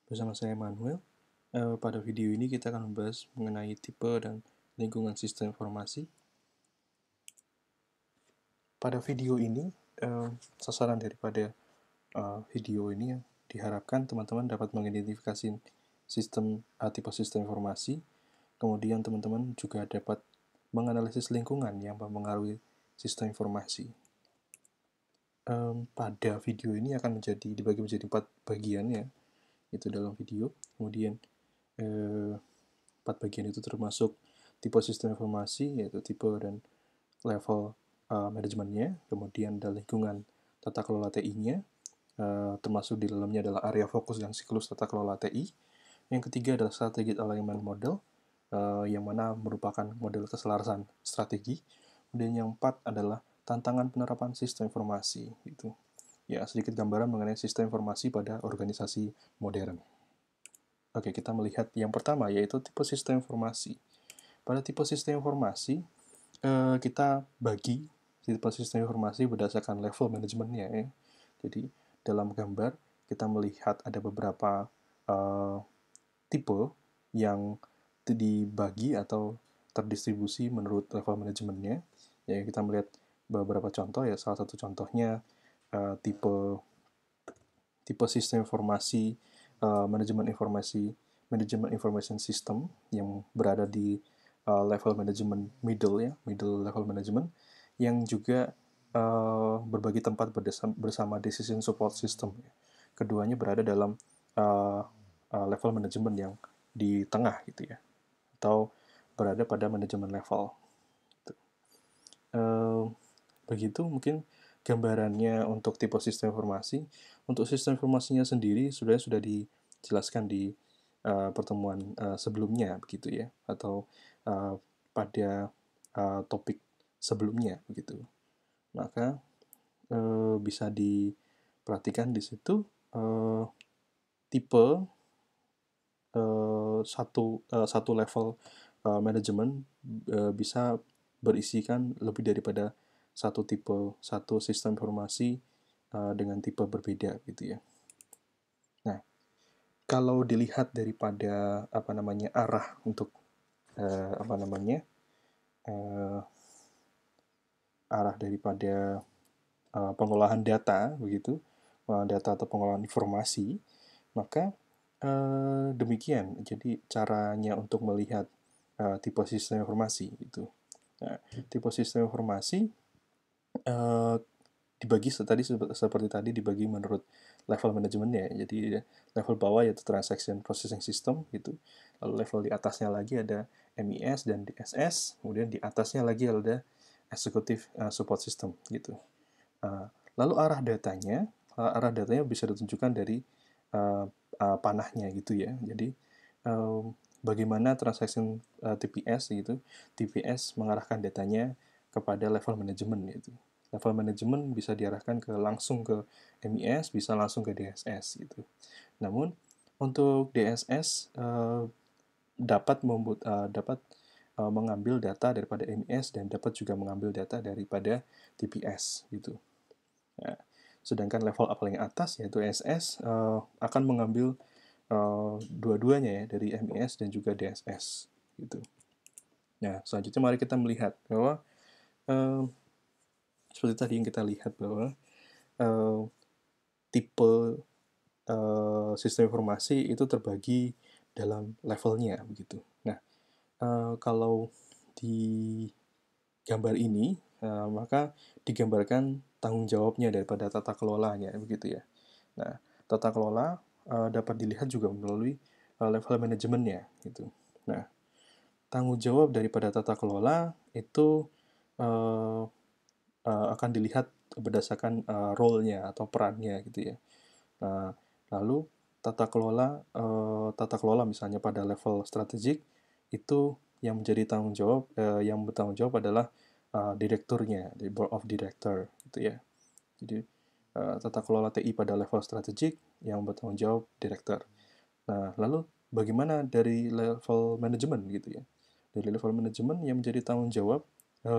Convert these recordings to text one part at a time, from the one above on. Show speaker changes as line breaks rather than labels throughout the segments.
Bersama saya Manuel. Pada video ini kita akan membahas mengenai tipe dan lingkungan sistem informasi. Pada video ini, sasaran daripada video ini diharapkan teman-teman dapat mengidentifikasi tipe sistem informasi. Kemudian teman-teman juga dapat menganalisis lingkungan yang mempengaruhi sistem informasi. Pada video ini akan dibagi menjadi 4 bagian ya, itu dalam video. Kemudian 4 bagian itu termasuk tipe sistem informasi, yaitu tipe dan level manajemennya, kemudian ada lingkungan tata kelola TI-nya, termasuk di dalamnya adalah area fokus dan siklus tata kelola TI. Yang ketiga adalah strategic alignment model, yang mana merupakan model keselarasan strategi. Kemudian yang 4 adalah tantangan penerapan sistem informasi. Gitu. Ya, sedikit gambaran mengenai sistem informasi pada organisasi modern. Oke, kita melihat yang pertama, yaitu tipe sistem informasi. Pada tipe sistem informasi, kita bagi tipe sistem informasi berdasarkan level manajemennya. Ya. Jadi, dalam gambar, kita melihat ada beberapa tipe yang dibagi atau terdistribusi menurut level manajemennya. Ya, kita melihat beberapa contoh, ya. Salah satu contohnya tipe sistem informasi manajemen information system yang berada di level manajemen middle level management, yang juga berbagi tempat bersama decision support system. Keduanya berada dalam level manajemen yang di tengah gitu ya, atau berada pada manajemen level. Begitu mungkin gambarannya untuk tipe sistem informasi. Untuk sistem informasinya sendiri sudah dijelaskan di pertemuan sebelumnya begitu ya, atau pada topik sebelumnya begitu. Maka bisa diperhatikan di situ tipe satu level manajemen bisa berisikan lebih daripada satu sistem informasi dengan tipe berbeda gitu ya. Nah, kalau dilihat daripada arah untuk arah daripada pengolahan data begitu, data atau pengolahan informasi, maka demikian. Jadi caranya untuk melihat tipe sistem informasi itu. Nah, tipe sistem informasi dibagi seperti tadi dibagi menurut level manajemennya. Jadi level bawah yaitu transaction processing system gitu. Lalu level di atasnya lagi ada MIS dan DSS. Kemudian di atasnya lagi ada executive support system gitu. Lalu arah datanya bisa ditunjukkan dari panahnya gitu ya. Jadi bagaimana transaction TPS gitu, TPS mengarahkan datanya kepada level manajemen gitu. Level manajemen bisa diarahkan langsung ke MIS, bisa langsung ke DSS gitu. Namun untuk DSS dapat mengambil data daripada MIS dan dapat juga mengambil data daripada TPS gitu. Nah, sedangkan level paling atas yaitu SS akan mengambil dua-duanya ya, dari MIS dan juga DSS gitu. Nah, selanjutnya mari kita melihat bahwa seperti tadi yang kita lihat bahwa tipe sistem informasi itu terbagi dalam levelnya begitu. Nah, kalau di gambar ini maka digambarkan tanggung jawabnya daripada tata kelolanya begitu ya. Nah, tata kelola dapat dilihat juga melalui level manajemennya gitu. Nah, tanggung jawab daripada tata kelola itu akan dilihat berdasarkan role-nya atau perannya gitu ya. Lalu tata kelola misalnya pada level strategik itu yang menjadi tanggung jawab yang bertanggung jawab adalah direkturnya, di board of director gitu ya. Jadi tata kelola TI pada level strategik yang bertanggung jawab direktur. Nah, lalu bagaimana dari level manajemen gitu ya? Dari level manajemen yang menjadi tanggung jawab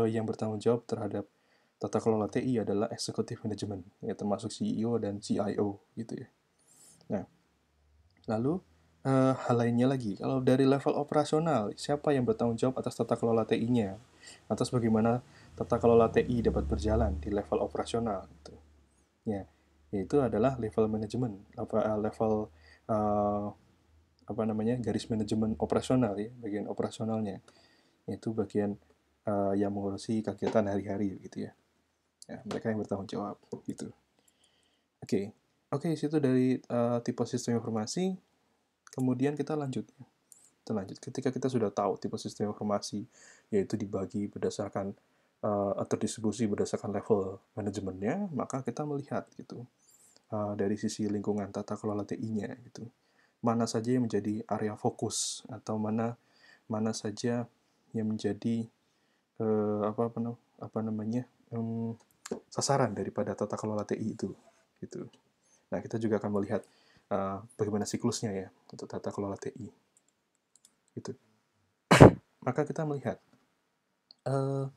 yang bertanggung jawab terhadap tata kelola TI adalah executive management, ya termasuk CEO dan CIO gitu ya. Nah, Lalu hal lainnya lagi, kalau dari level operasional, siapa yang bertanggung jawab atas tata kelola TI-nya? Atas bagaimana tata kelola TI dapat berjalan di level operasional gitu. Ya, yaitu adalah level manajemen, level uh, apa namanya, garis manajemen operasional ya, bagian operasionalnya. Yaitu bagian yang mengurusi kegiatan hari-hari gitu ya. Ya, mereka yang bertanggung jawab gitu. Oke. Oke, situ dari tipe sistem informasi, kemudian kita lanjut. Kita lanjut. Ketika kita sudah tahu tipe sistem informasi, yaitu dibagi berdasarkan atau distribusi berdasarkan level manajemennya, maka kita melihat gitu dari sisi lingkungan tata kelola TI-nya gitu. Mana saja yang menjadi area fokus atau mana mana saja yang menjadi apa namanya sasaran daripada tata kelola TI itu gitu. Nah, kita juga akan melihat bagaimana siklusnya ya untuk tata kelola TI gitu. Maka kita melihat uh,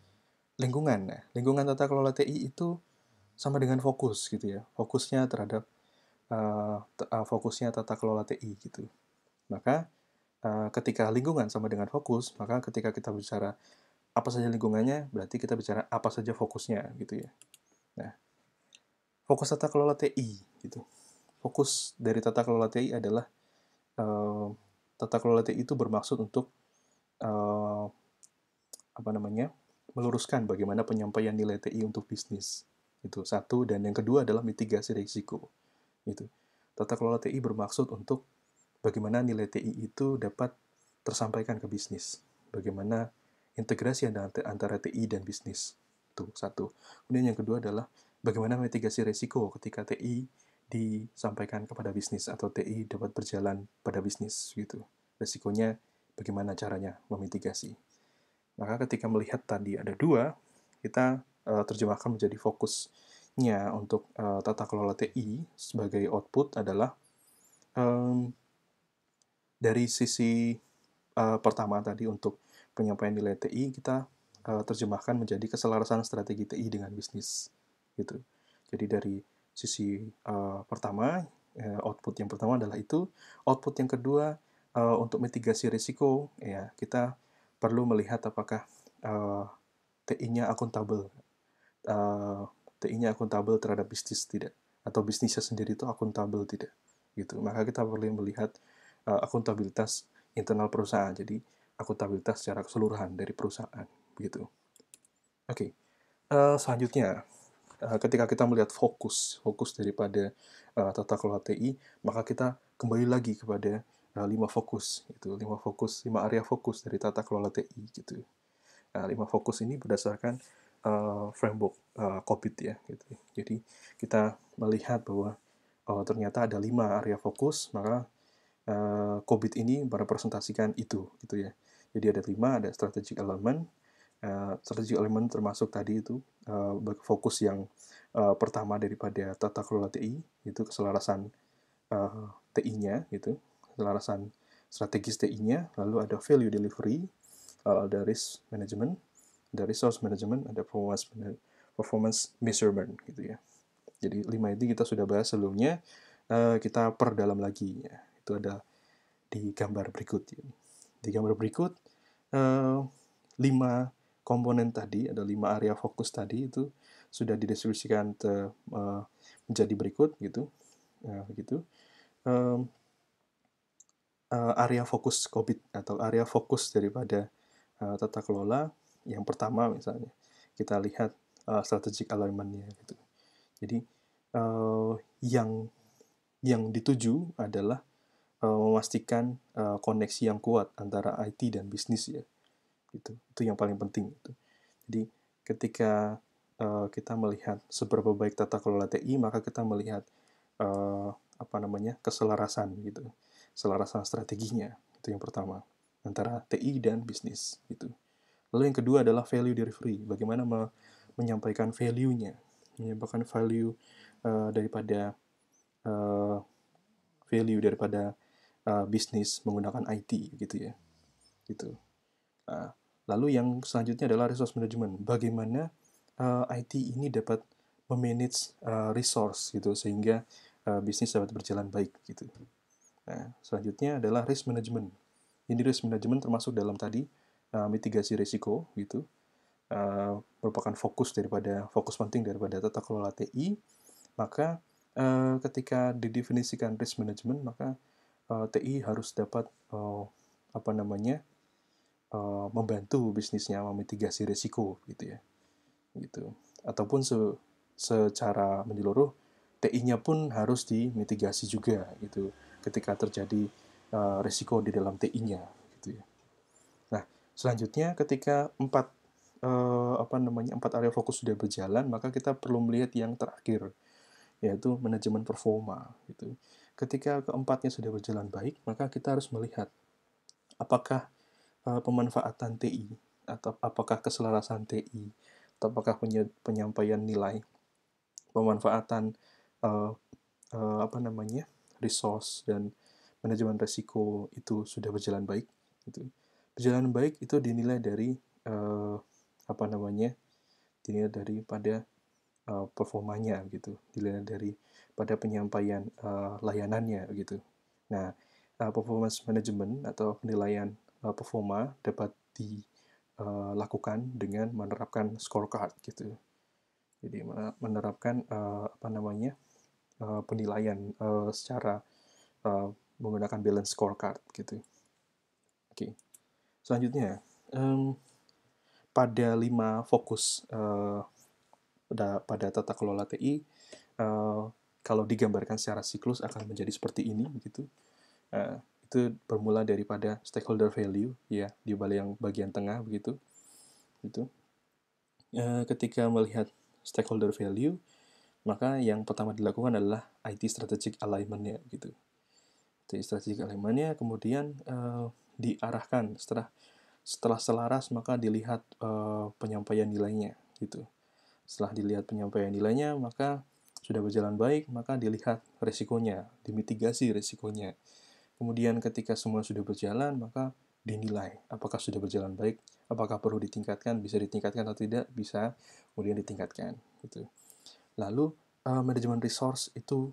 lingkungan. Nah, lingkungan tata kelola TI itu sama dengan fokus gitu ya. Fokusnya terhadap fokusnya tata kelola TI gitu. Maka ketika lingkungan sama dengan fokus, maka ketika kita bicara apa saja lingkungannya, berarti kita bicara apa saja fokusnya gitu ya. Nah, fokus tata kelola TI gitu. Fokus dari tata kelola TI adalah tata kelola TI itu bermaksud untuk uh, apa namanya, meluruskan bagaimana penyampaian nilai TI untuk bisnis. Itu satu, dan yang kedua adalah mitigasi risiko. Itu. Tata kelola TI bermaksud untuk bagaimana nilai TI itu dapat tersampaikan ke bisnis. Bagaimana integrasi antara TI dan bisnis. Itu satu. Kemudian yang kedua adalah bagaimana mitigasi risiko ketika TI disampaikan kepada bisnis atau TI dapat berjalan pada bisnis gitu. Risikonya bagaimana caranya memitigasi. Maka ketika melihat tadi ada dua, kita terjemahkan menjadi fokusnya untuk tata kelola TI sebagai output adalah um, dari sisi pertama tadi untuk penyampaian nilai TI, kita terjemahkan menjadi keselarasan strategi TI dengan bisnis gitu. Jadi dari sisi pertama, output yang pertama adalah itu. Output yang kedua untuk mitigasi risiko, ya kita perlu melihat apakah TI-nya akuntabel, TI-nya akuntabel terhadap bisnis tidak, atau bisnisnya sendiri itu akuntabel tidak, gitu. Maka kita perlu melihat akuntabilitas internal perusahaan, jadi akuntabilitas secara keseluruhan dari perusahaan, gitu. Oke, selanjutnya ketika kita melihat fokus daripada tata kelola TI, maka kita kembali lagi kepada 5 fokus, itu 5 fokus, 5 area fokus dari tata kelola TI, gitu. 5 fokus ini berdasarkan framework COVID ya, gitu. Jadi kita melihat bahwa ternyata ada 5 area fokus, maka COVID ini merepresentasikan itu, gitu ya. Jadi ada 5, ada strategic element. Strategic element termasuk tadi itu fokus yang pertama daripada tata kelola TI, itu keselarasan TI-nya, gitu, keselarasan strategis TI-nya. Lalu ada value delivery, ada risk management, ada resource management, ada performance measurement gitu ya. Jadi 5 itu kita sudah bahas sebelumnya, kita perdalam lagi ya. Itu ada di gambar berikut. Ya. Di gambar berikut 5 komponen tadi, ada 5 area fokus tadi itu sudah didistribusikan menjadi berikut gitu. Gitu. Area fokus COVID atau area fokus daripada tata kelola. Yang pertama misalnya kita lihat strategic alignment-nya gitu. Jadi yang dituju adalah memastikan koneksi yang kuat antara IT dan bisnis ya. Gitu. Itu yang paling penting gitu. Jadi ketika kita melihat seberapa baik tata kelola TI, maka kita melihat apa namanya, keselarasan gitu. Keselarasan strateginya itu yang pertama antara TI dan bisnis gitu. Lalu yang kedua adalah value delivery. Bagaimana menyampaikan value-nya, menyampaikan value daripada uh, value daripada bisnis menggunakan IT gitu ya. Gitu. Nah, lalu yang selanjutnya adalah resource management. Bagaimana IT ini dapat memanage resource gitu sehingga bisnis dapat berjalan baik gitu. Nah, selanjutnya adalah risk management. Ini risk management termasuk dalam tadi mitigasi risiko gitu. Merupakan fokus penting daripada tata kelola TI. Maka ketika didefinisikan risk management, maka TI harus dapat membantu bisnisnya memitigasi risiko gitu ya, gitu. Ataupun secara menyeluruh TI-nya pun harus dimitigasi juga gitu ketika terjadi risiko di dalam TI-nya gitu ya. Nah, selanjutnya ketika empat area fokus sudah berjalan, maka kita perlu melihat yang terakhir, yaitu manajemen performa gitu. Ketika keempatnya sudah berjalan baik, maka kita harus melihat apakah pemanfaatan TI atau apakah keselarasan TI atau apakah penyampaian nilai, pemanfaatan uh, resource dan manajemen risiko itu sudah berjalan baik. Gitu. Berjalan baik itu dinilai dari dinilai daripada performanya gitu, dinilai dari pada penyampaian layanannya gitu. Nah, performance management atau penilaian performa dapat dilakukan dengan menerapkan scorecard gitu. Jadi menerapkan penilaian secara menggunakan balance scorecard gitu. Oke. Selanjutnya, pada 5 fokus pada tata kelola TI, kalau digambarkan secara siklus akan menjadi seperti ini gitu. Itu bermula daripada stakeholder value ya di bagian tengah begitu. Gitu. Ketika melihat stakeholder value, maka yang pertama dilakukan adalah IT strategic alignment-nya gitu. IT strategic alignment-nya kemudian diarahkan setelah selaras maka dilihat penyampaian nilainya gitu. Setelah dilihat penyampaian nilainya maka sudah berjalan baik, maka dilihat resikonya, dimitigasi resikonya. Kemudian ketika semua sudah berjalan, maka dinilai apakah sudah berjalan baik, apakah perlu ditingkatkan, bisa ditingkatkan atau tidak, bisa kemudian ditingkatkan gitu. Lalu manajemen resource itu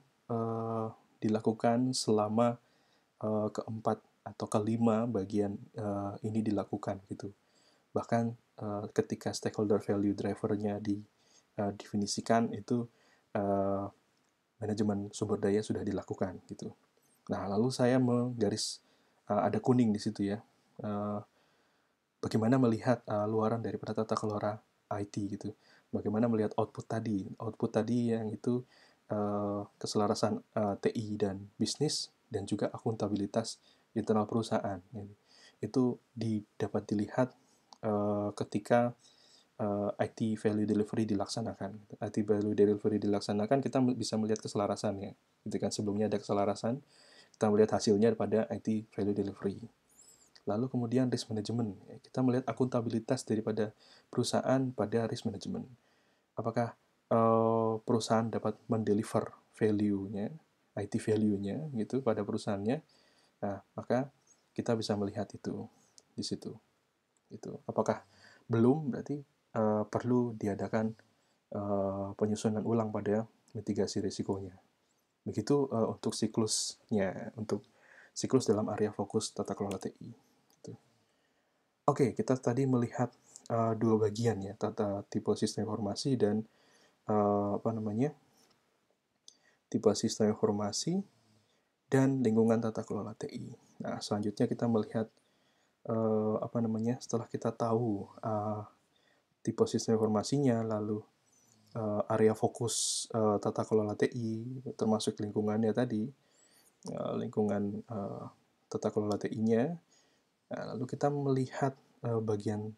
dilakukan selama keempat atau kelima bagian ini dilakukan gitu. Bahkan ketika stakeholder value driver-nya didefinisikan itu manajemen sumber daya sudah dilakukan gitu. Nah, lalu saya menggaris ada kuning di situ ya. Bagaimana melihat luaran daripada tata kelola IT gitu. Bagaimana melihat output tadi. Output tadi yang itu keselarasan TI dan bisnis dan juga akuntabilitas internal perusahaan. Itu dapat dilihat ketika IT value delivery dilaksanakan. IT value delivery dilaksanakan, kita bisa melihat keselarasannya. Gitu kan, sebelumnya ada keselarasan, kita melihat hasilnya pada IT value delivery. Lalu kemudian risk management, kita melihat akuntabilitas daripada perusahaan pada risk management. Apakah perusahaan dapat mendeliver value-nya, IT value-nya gitu pada perusahaannya. Nah, maka kita bisa melihat itu di situ. Itu. Apakah belum, berarti perlu diadakan penyusunan ulang pada mitigasi risikonya. Begitu untuk siklusnya, untuk siklus dalam area fokus tata kelola TI. Gitu. Oke, kita tadi melihat dua bagian ya, tipe sistem informasi dan tipe sistem informasi dan lingkungan tata kelola TI. Nah, selanjutnya kita melihat setelah kita tahu tipe sistem informasinya, lalu area fokus tata kelola TI, termasuk lingkungannya tadi, lingkungan tata kelola TI-nya. Nah, lalu kita melihat bagian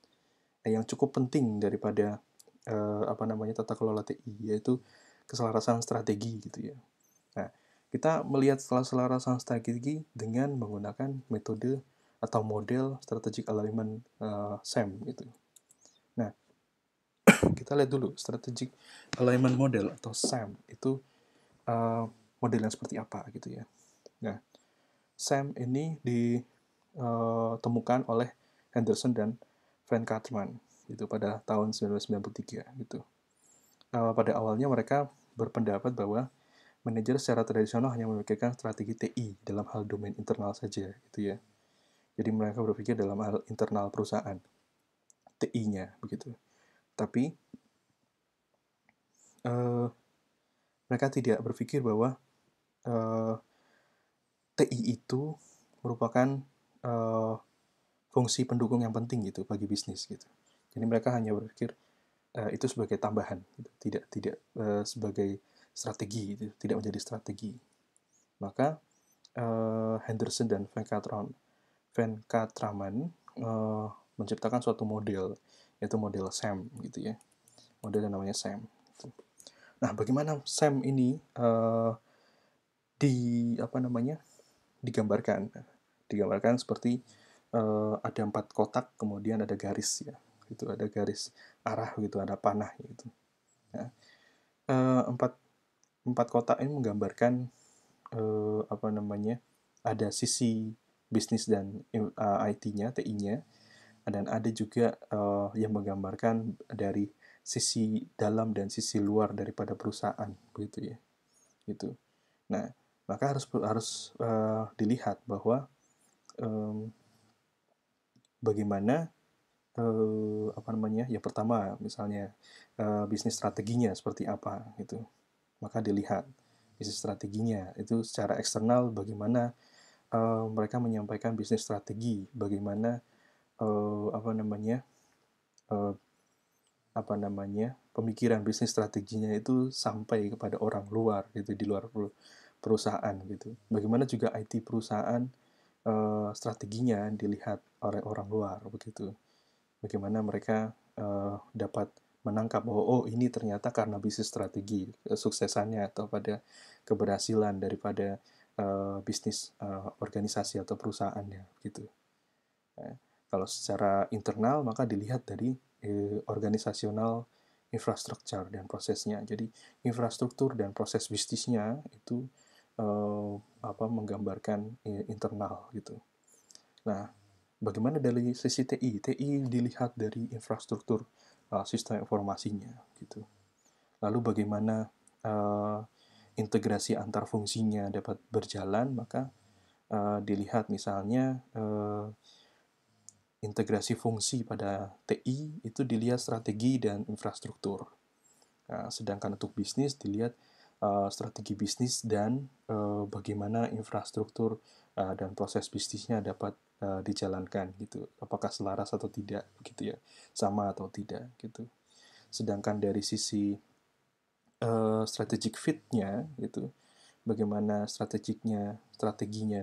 yang cukup penting daripada tata kelola TI, yaitu keselarasan strategi gitu ya. Nah, kita melihat keselarasan strategi dengan menggunakan metode atau model strategic alignment SAM gitu. Nah, kita lihat dulu strategic alignment model atau SAM itu model yang seperti apa gitu ya. Nah, SAM ini ditemukan oleh Henderson dan Van Kartman itu pada tahun 1993 gitu. Pada awalnya mereka berpendapat bahwa manajer secara tradisional hanya memikirkan strategi TI dalam hal domain internal saja, gitu ya. Jadi mereka berpikir dalam hal internal perusahaan, TI-nya, begitu. Tapi mereka tidak berpikir bahwa TI itu merupakan fungsi pendukung yang penting gitu bagi bisnis gitu. Jadi mereka hanya berpikir itu sebagai tambahan, gitu. tidak sebagai strategi, gitu. Tidak menjadi strategi. Maka Henderson dan Venkatraman menciptakan suatu model, yaitu model SAM gitu ya. Model yang namanya SAM. Gitu. Nah, bagaimana SAM ini digambarkan seperti ada 4 kotak, kemudian ada garis ya, gitu, ada garis arah gitu, ada panah gitu. Nah, empat kotak ini menggambarkan ada sisi bisnis dan IT-nya, TI-nya, dan ada juga yang menggambarkan dari sisi dalam dan sisi luar daripada perusahaan, begitu ya, gitu. Nah, maka harus dilihat bahwa bagaimana yang pertama misalnya bisnis strateginya seperti apa gitu. Maka dilihat bisnis strateginya itu secara eksternal bagaimana mereka menyampaikan bisnis strategi, bagaimana pemikiran bisnis strateginya itu sampai kepada orang luar gitu, di luar perusahaan gitu. Bagaimana juga IT perusahaan strateginya dilihat oleh orang luar begitu. Bagaimana mereka dapat menangkap bahwa oh ini ternyata karena bisnis strategi kesuksesannya atau pada keberhasilan daripada bisnis organisasi atau perusahaannya gitu. Nah, kalau secara internal maka dilihat dari organisasional infrastruktur dan prosesnya. Jadi infrastruktur dan proses bisnisnya itu menggambarkan internal gitu. Nah, bagaimana dari sisi TI? TI dilihat dari infrastruktur sistem informasinya gitu. Lalu bagaimana integrasi antar fungsinya dapat berjalan, maka dilihat misalnya integrasi fungsi pada TI itu dilihat strategi dan infrastruktur. Nah, sedangkan untuk bisnis dilihat strategi bisnis dan bagaimana infrastruktur dan proses bisnisnya dapat dijalankan gitu. Apakah selaras atau tidak gitu ya, sama atau tidak gitu. Sedangkan dari sisi strategic fit-nya gitu, bagaimana strateginya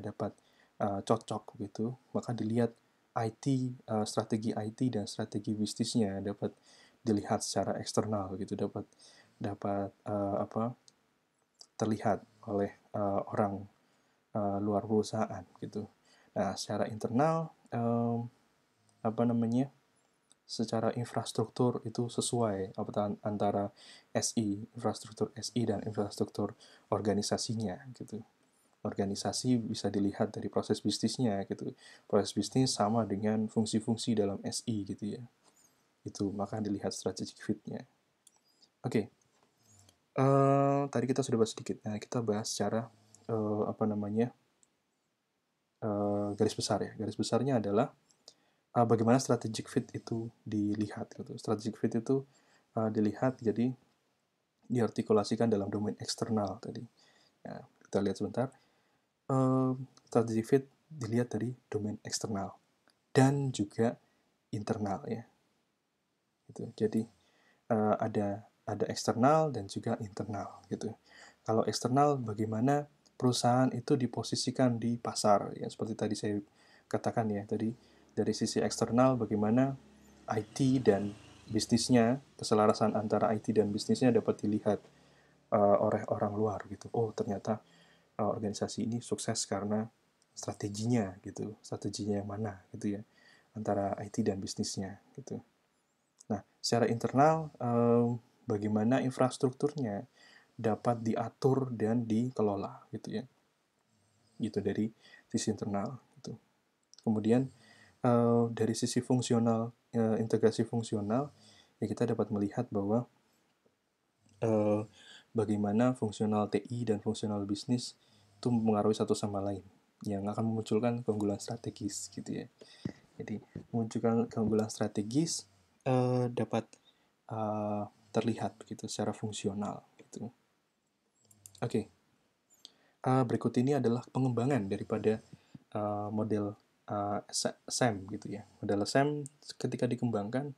dapat cocok gitu, maka dilihat strategi IT dan strategi bisnisnya dapat dilihat secara eksternal gitu, dapat terlihat oleh orang luar perusahaan gitu. Nah, secara internal secara infrastruktur itu sesuai antara infrastruktur SI dan infrastruktur organisasinya gitu. Organisasi bisa dilihat dari proses bisnisnya gitu. Proses bisnis sama dengan fungsi-fungsi dalam SI gitu ya. Itu maka dilihat strategic fit-nya. Oke. Tadi kita sudah bahas sedikit. Nah, kita bahas secara garis besar ya. Garis besarnya adalah bagaimana strategic fit itu dilihat gitu. Strategic fit itu dilihat jadi diartikulasikan dalam domain eksternal tadi. Ya, kita lihat sebentar. Strategic fit dilihat dari domain eksternal dan juga internal ya. Gitu. Jadi ada eksternal dan juga internal gitu. Kalau eksternal bagaimana perusahaan itu diposisikan di pasar ya seperti tadi saya katakan ya tadi dari sisi eksternal bagaimana IT dan bisnisnya, keselarasan antara IT dan bisnisnya dapat dilihat oleh orang luar gitu. Oh, ternyata organisasi ini sukses karena strateginya gitu. Strateginya yang mana gitu ya antara IT dan bisnisnya gitu. Nah, secara internal bagaimana infrastrukturnya dapat diatur dan dikelola gitu ya. Gitu dari sisi internal gitu. Kemudian dari sisi fungsional, integrasi fungsional, ya kita dapat melihat bahwa bagaimana fungsional TI dan fungsional bisnis itu mempengaruhi satu sama lain, yang akan memunculkan keunggulan strategis gitu ya. Jadi memunculkan keunggulan strategis dapat terlihat begitu secara fungsional gitu. Oke. Berikut ini adalah pengembangan daripada model SAM gitu ya. Model SAM ketika dikembangkan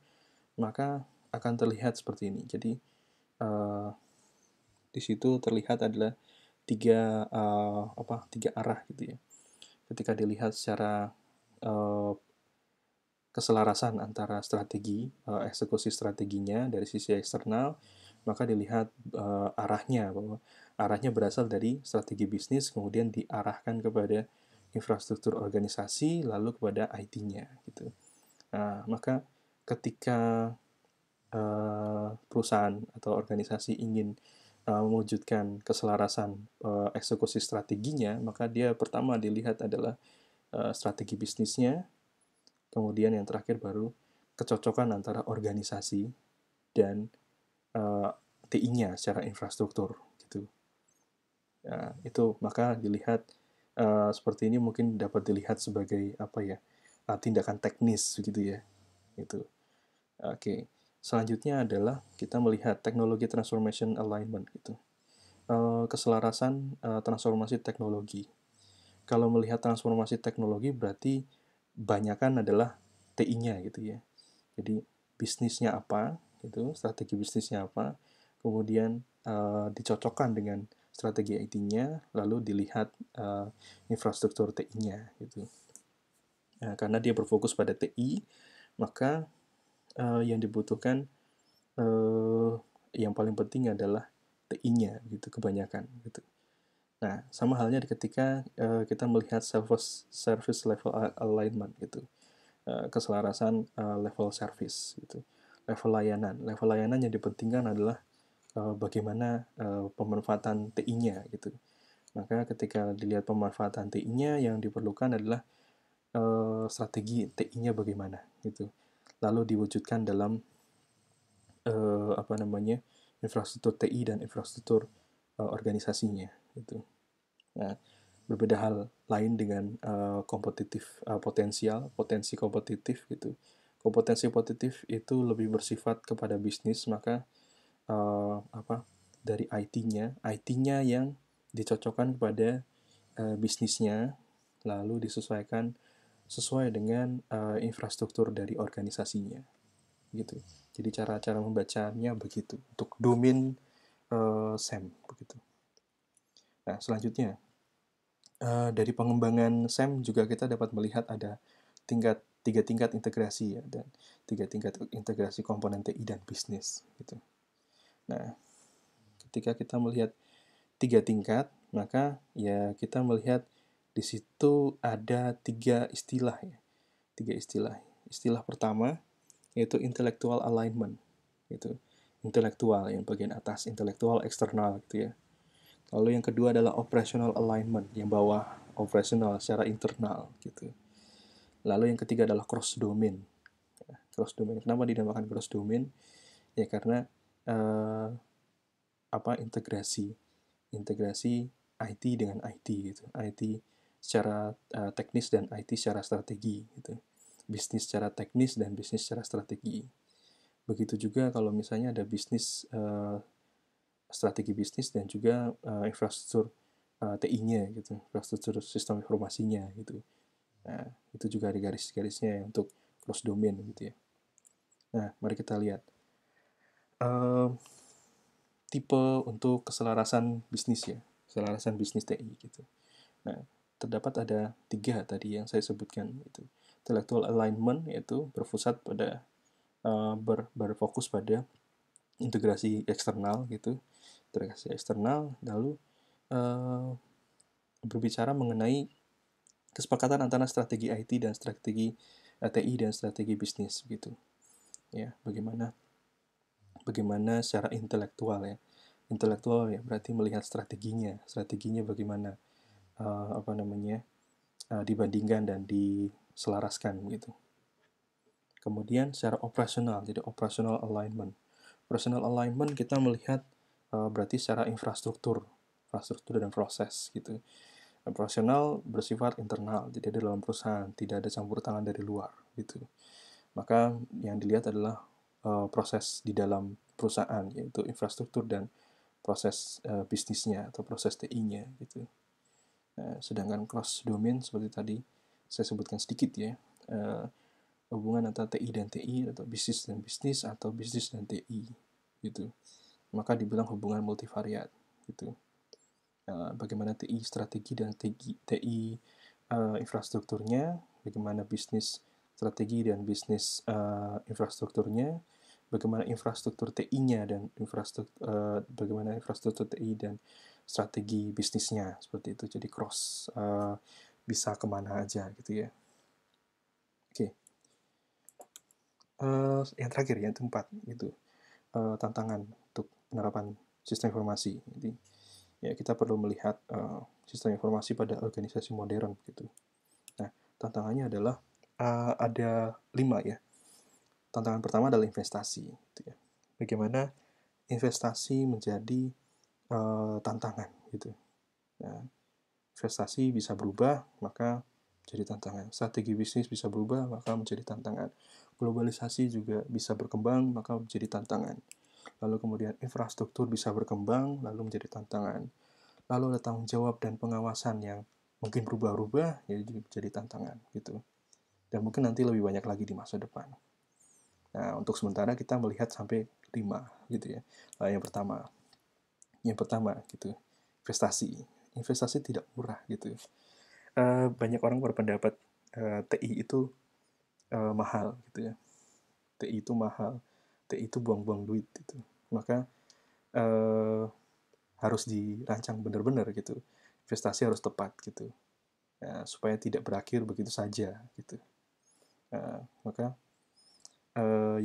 maka akan terlihat seperti ini. Jadi di situ terlihat adalah tiga arah gitu ya. Ketika dilihat secara keselarasan antara strategi, eksekusi strateginya dari sisi eksternal, maka dilihat arahnya, bahwa arahnya berasal dari strategi bisnis, kemudian diarahkan kepada infrastruktur organisasi, lalu kepada IT-nya gitu. Nah, maka ketika perusahaan atau organisasi ingin mewujudkan keselarasan eksekusi strateginya, maka dia pertama dilihat adalah strategi bisnisnya, kemudian yang terakhir baru kecocokan antara organisasi dan TI-nya secara infrastruktur gitu. Ya, itu maka dilihat seperti ini mungkin dapat dilihat sebagai tindakan teknis gitu ya. Itu. Oke. Selanjutnya adalah kita melihat teknologi transformation alignment gitu. Keselarasan transformasi teknologi. Kalau melihat transformasi teknologi berarti banyakan adalah TI-nya gitu ya. Jadi bisnisnya apa gitu, strategi bisnisnya apa, kemudian dicocokkan dengan strategi IT-nya, lalu dilihat infrastruktur TI-nya gitu. Nah, karena dia berfokus pada TI, maka yang dibutuhkan yang paling penting adalah TI-nya gitu kebanyakan gitu. Nah, sama halnya ketika kita melihat service level alignment gitu. Keselarasan level service gitu. Level layanan yang dipentingkan adalah bagaimana pemanfaatan TI-nya gitu. Maka ketika dilihat pemanfaatan TI-nya, yang diperlukan adalah strategi TI-nya bagaimana gitu. Lalu diwujudkan dalam infrastruktur TI dan infrastruktur organisasinya gitu. Nah, berbeda hal lain dengan potensi kompetitif gitu. Kompetensi kompetitif itu lebih bersifat kepada bisnis, maka dari IT-nya yang dicocokkan kepada bisnisnya, lalu disesuaikan sesuai dengan infrastruktur dari organisasinya gitu. Jadi cara-cara membacanya begitu untuk domain SAM begitu. Nah, selanjutnya dari pengembangan SAM juga kita dapat melihat ada tiga tingkat integrasi ya, dan tiga tingkat integrasi komponen TI dan bisnis gitu. Nah, ketika kita melihat tiga tingkat, maka ya kita melihat di situ ada tiga istilah ya. Tiga istilah. Istilah pertama yaitu intellectual alignment. Itu intelektual yang bagian atas, intelektual eksternal gitu ya. Lalu yang kedua adalah operational alignment, yang bawah operational secara internal gitu. Lalu yang ketiga adalah cross domain. Cross domain. Kenapa dinamakan cross domain? Ya karena integrasi IT dengan IT gitu. IT secara teknis dan IT secara strategi gitu. Bisnis secara teknis dan bisnis secara strategi. Begitu juga kalau misalnya ada bisnis strategi bisnis dan juga infrastruktur TI-nya gitu, infrastruktur sistem informasinya gitu. Nah, itu juga ada garis-garisnya untuk cross domain gitu ya. Nah, mari kita lihat tipe untuk keselarasan bisnis ya, keselarasan bisnis TI gitu. Nah, terdapat ada tiga tadi yang saya sebutkan itu. Intellectual alignment yaitu berpusat pada berfokus pada integrasi eksternal gitu, integrasi eksternal, lalu berbicara mengenai kesepakatan antara strategi IT dan strategi TI dan strategi bisnis gitu. Ya, bagaimana secara intelektual ya. Intelektual ya berarti melihat strateginya bagaimana dibandingkan dan diselaraskan gitu. Kemudian secara operasional, jadi operational alignment. Operational alignment kita melihat berarti secara infrastruktur dan proses gitu. Operasional bersifat internal, jadi di dalam perusahaan, tidak ada campur tangan dari luar gitu. Maka yang dilihat adalah proses di dalam perusahaan, yaitu infrastruktur dan proses bisnisnya atau proses TI-nya gitu. Sedangkan cross domain seperti tadi saya sebutkan sedikit ya, hubungan antara TI dan TI atau bisnis dan bisnis atau bisnis dan TI gitu. Maka dibilang hubungan multivariat gitu. Bagaimana TI strategi dan TI infrastrukturnya, bagaimana bisnis strategi dan bisnis infrastrukturnya, bagaimana infrastruktur TI-nya dan bagaimana infrastruktur TI dan strategi bisnisnya seperti itu. Jadi cross bisa kemana aja gitu ya. Oke. Yang terakhir yang keempat itu tantangan untuk penerapan sistem informasi. Jadi ya kita perlu melihat sistem informasi pada organisasi modern gitu. Nah, tantangannya adalah ada 5 ya. Tantangan pertama adalah investasi gitu ya. Bagaimana investasi menjadi tantangan gitu. Nah, investasi bisa berubah, maka jadi tantangan. Strategi bisnis bisa berubah, maka menjadi tantangan. Globalisasi juga bisa berkembang, maka menjadi tantangan. Lalu kemudian infrastruktur bisa berkembang, lalu menjadi tantangan. Lalu ada tanggung jawab dan pengawasan yang mungkin berubah-ubah, jadi tantangan gitu. Dan mungkin nanti lebih banyak lagi di masa depan. Nah, untuk sementara kita melihat sampai 5 gitu ya. Nah, yang pertama gitu, investasi. Investasi tidak murah gitu. Banyak orang berpendapat TI itu mahal gitu ya. TI itu mahal. TI itu buang-buang duit gitu. Maka harus dirancang benar-benar gitu. Investasi harus tepat gitu. Supaya tidak berakhir begitu saja gitu. Maka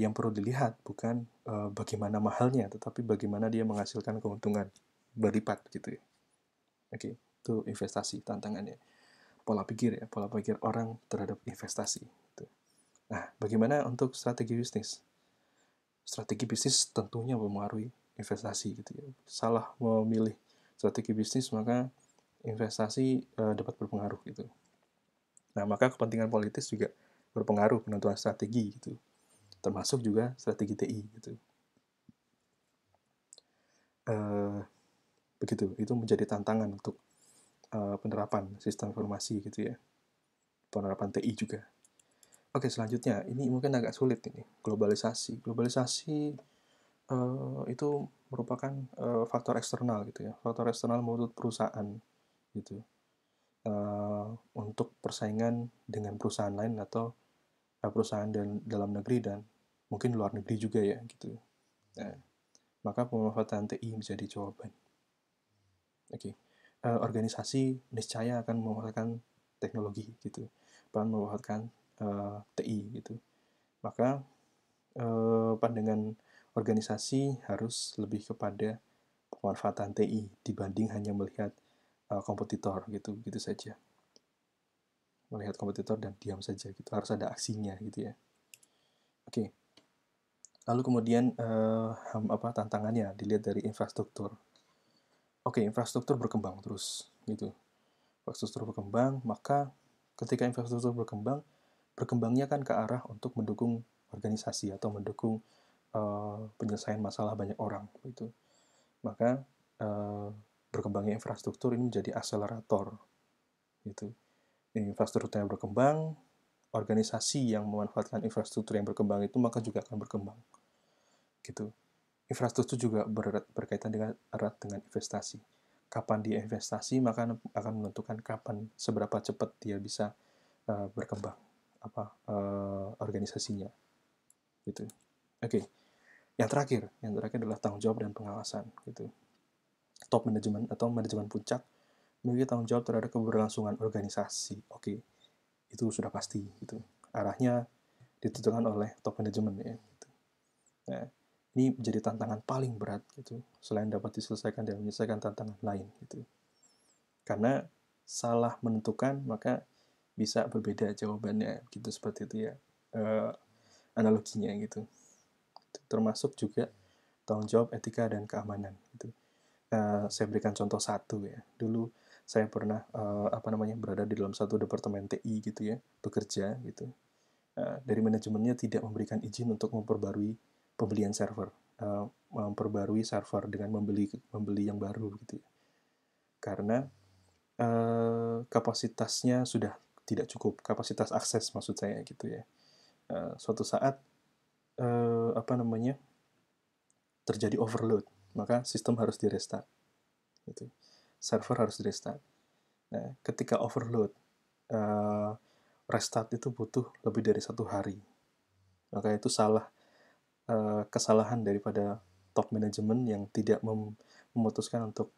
yang perlu dilihat bukan bagaimana mahalnya, tetapi bagaimana dia menghasilkan keuntungan berlipat gitu ya. Oke, itu investasi tantangannya. Pola pikir orang terhadap investasi. Gitu. Nah, bagaimana untuk strategi bisnis? Strategi bisnis tentunya mempengaruhi investasi gitu ya. Salah memilih strategi bisnis maka investasi dapat berpengaruh gitu. Nah, maka kepentingan politis juga berpengaruh penentuan strategi gitu. Termasuk juga strategi TI gitu. Begitu, itu menjadi tantangan untuk penerapan sistem informasi gitu ya. Penerapan TI juga. Oke, selanjutnya ini mungkin agak sulit ini, globalisasi. Globalisasi itu merupakan faktor eksternal gitu ya, faktor eksternal menurut perusahaan gitu, untuk persaingan dengan perusahaan lain atau perusahaan dalam negeri dan mungkin luar negeri juga ya gitu. Nah, maka pemanfaatan TI menjadi jawaban. Oke, organisasi niscaya akan memanfaatkan teknologi gitu, akan memanfaatkan TI gitu. Maka pandangan organisasi harus lebih kepada pemanfaatan TI dibanding hanya melihat kompetitor gitu saja, melihat kompetitor dan diam saja gitu, harus ada aksinya gitu ya. Oke, lalu kemudian tantangannya dilihat dari infrastruktur. Oke, infrastruktur berkembang terus gitu, infrastruktur berkembang, maka ketika infrastruktur berkembang, berkembangnya kan ke arah untuk mendukung organisasi atau mendukung penyelesaian masalah banyak orang gitu. Maka berkembangnya infrastruktur ini menjadi akselerator gitu. Infrastruktur yang berkembang, organisasi yang memanfaatkan infrastruktur yang berkembang itu maka juga akan berkembang gitu. Infrastruktur juga berkaitan dengan erat dengan investasi. Kapan dia investasi maka akan menentukan kapan seberapa cepat dia bisa berkembang organisasinya gitu. Oke. Yang terakhir adalah tanggung jawab dan pengawasan gitu. Top manajemen atau manajemen puncak memiliki tanggung jawab terhadap keberlangsungan organisasi. Oke, itu sudah pasti gitu. Arahnya ditentukan oleh top manajemen ya. Gitu. Nah, ini menjadi tantangan paling berat gitu. Selain dapat diselesaikan dan menyelesaikan tantangan lain gitu. Karena salah menentukan maka bisa berbeda jawabannya gitu, seperti itu ya analoginya gitu. Termasuk juga tanggung jawab etika dan keamanan gitu. Saya berikan contoh satu ya. Dulu saya pernah berada di dalam satu departemen TI gitu ya, bekerja gitu. Dari manajemennya tidak memberikan izin untuk memperbarui pembelian server, memperbarui server dengan membeli yang baru gitu ya. Karena kapasitasnya sudah tidak cukup, kapasitas akses maksud saya gitu ya. Suatu saat terjadi overload, maka sistem harus di restart gitu. Server harus di restart. Nah, ketika overload, restart itu butuh lebih dari 1 hari. Maka itu kesalahan daripada top manajemen yang tidak memutuskan untuk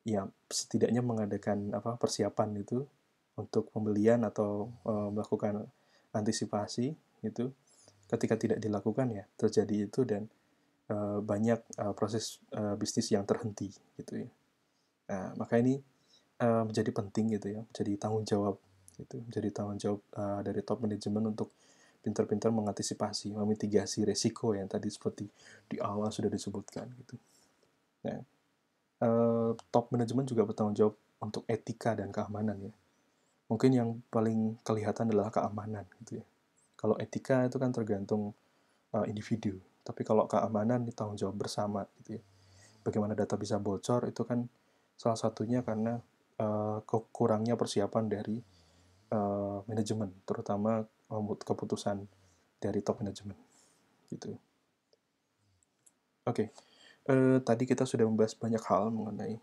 ya setidaknya mengadakan persiapan itu untuk pembelian atau melakukan antisipasi itu. Ketika tidak dilakukan ya terjadi itu, dan banyak proses bisnis yang terhenti gitu ya. Nah, maka ini menjadi penting gitu ya, menjadi tanggung jawab gitu, menjadi tanggung jawab dari top manajemen untuk pintar-pintar mengantisipasi, memitigasi resiko yang tadi seperti di awal sudah disebutkan gitu. Nah, top manajemen juga bertanggung jawab untuk etika dan keamanan ya. Mungkin yang paling kelihatan adalah keamanan gitu ya. Kalau etika itu kan tergantung individu, tapi kalau keamanan itu tanggung jawab bersama gitu ya. Bagaimana data bisa bocor itu kan salah satunya karena kurangnya persiapan dari manajemen, terutama keputusan dari top manajemen gitu. Oke, tadi kita sudah membahas banyak hal mengenai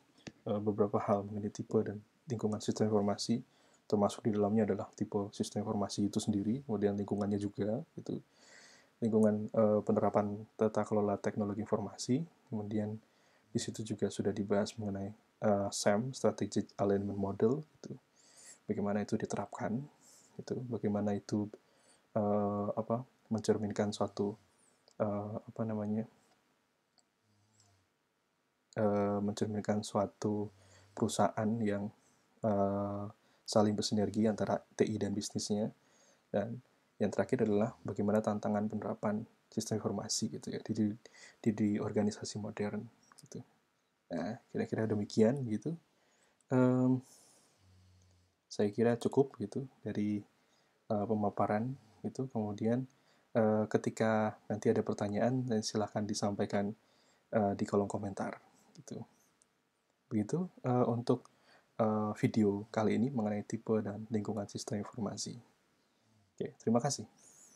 beberapa hal mengenai tipe dan lingkungan sistem informasi, termasuk di dalamnya adalah tipe sistem informasi itu sendiri, kemudian lingkungannya juga gitu, lingkungan penerapan tata kelola teknologi informasi, kemudian di situ juga sudah dibahas mengenai SAM, Strategic Alignment Model, gitu. Bagaimana itu diterapkan, gitu. Bagaimana itu mencerminkan suatu mencerminkan suatu perusahaan yang saling bersinergi antara TI dan bisnisnya. Dan yang terakhir adalah bagaimana tantangan penerapan sistem informasi gitu ya di organisasi modern gitu. Nah, kira-kira demikian gitu. Saya kira cukup gitu dari pemaparan itu. Kemudian ketika nanti ada pertanyaan, silahkan disampaikan di kolom komentar gitu. Begitu untuk video kali ini mengenai tipe dan lingkungan sistem informasi. Oke, terima kasih.